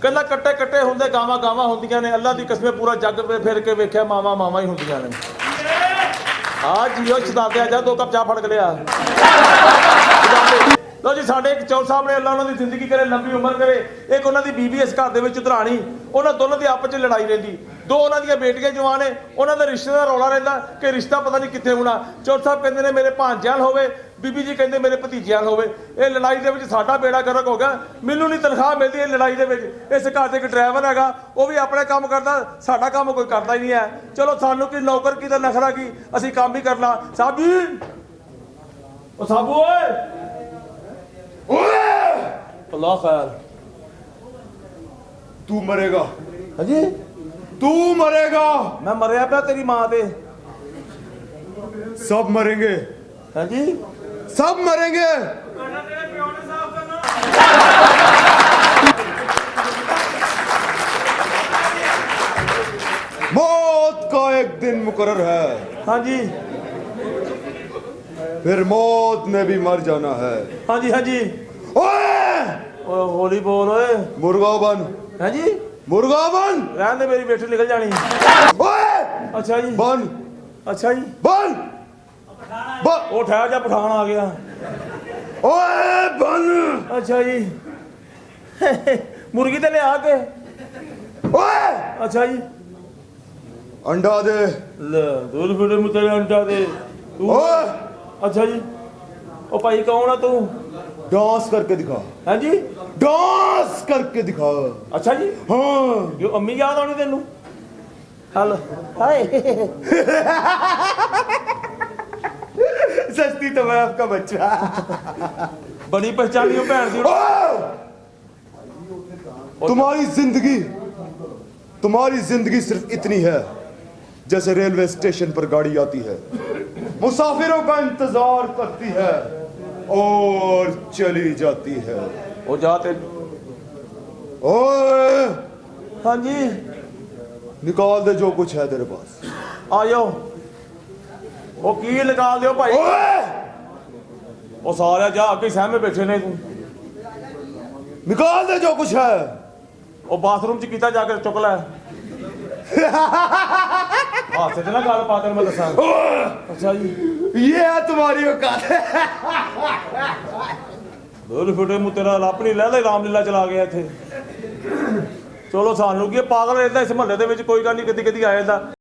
कहना कट्टे कट्टे होंदे गावां गावां होंदियां ने अल्लाह दी कसमें पूरा जग फिर के वेख्या मावां मावां ही होंदियां ने आ जियो शताब्दिया जा 2 कप चाह फड़ के लिया लो जी साडे एक चौल साहब ने अल्लाह उन्हां दी जिंदगी करे लंबी उम्र करे एक उन्हां दी बीबी इस घर दे विच धराणी उन्हां दोनों दी आपस च लड़ाई रहिंदी दो उन्हां दियां बेटियां जवान ने उन्हां दे रिश्ते दा रौला रहिंदा कि रिश्ता पता नहीं कित्थे होना चौल साहब कहंदे ने मेरे भांजियाल होवे बीबी जी कहंदे मेरे भतीजियाल होवे ये लड़ाई दे विच साडा बेड़ा गर्क हो गया मैनूं नहीं तनख्वाह मिलदी इस लड़ाई दे विच इस घर ते एक ड्राइवर हैगा वो भी अपने काम करदा साडा काम कोई करदा ही नहीं है चलो सानूं की नौकर की ते नखरा की असीं काम ही करना साहब जी ओ साबू ओए अल्लाह खैर तू मरेगा। हाँ जी तू मरेगा। मैं मरिया पे तेरी मां दे सब मरेंगे। हाँ जी सब मरेंगे। मौत का एक दिन मुकर्रर है। हाँ जी फिर मौत ने भी मर जाना है। हाँ जी हाँ जी ओए होली बोल ओए मुर्गा बन। हाँ जी मुर्गा बन। रहने दे मेरी बेटी निकल जानी ओए अच्छा जी बन। अच्छा जी बन बन। वो ठहर जा पठान आ गया ओए बन। अच्छा जी मुर्गी ते ले आके ओए अच्छा जी अंडा दे। ले दूध फिटे मुझे अंडा दे तू ओए अच्छा जी ओ भाई कौन है तू डांस करके दिखा। हाँ जी डांस करके दिखा। अच्छा जी हाँ जो अम्मी याद आनी तेनू हल हाय सस्ती तो मैं आपका बच्चा। बड़ी पहचानी हो भैन दी तुम्हारी जिंदगी सिर्फ इतनी है जैसे रेलवे स्टेशन पर गाड़ी आती है मुसाफिरों का इंतजार करती है और चली जाती है। ओ जाते ओए हाँ जी निकाल दे जो कुछ है तेरे पास। आ जाओ ओ की निकाल दियो भाई ओए ओ सारे जा के सहमे बैठे ने तू निकाल दे जो कुछ है। ओ बाथरूम च कीता जाकर चुक लै हाथ से ना गाल पाकर मैं दसा अच्छा जी ये है तुम्हारी औकात। दूध फिटे मुँह तेरा अपनी ले ले रामलीला चला गया इत्थे चलो सानू की पागल रहता इस महल्ले दे विच कोई गल नहीं कदी कदी आ जांदा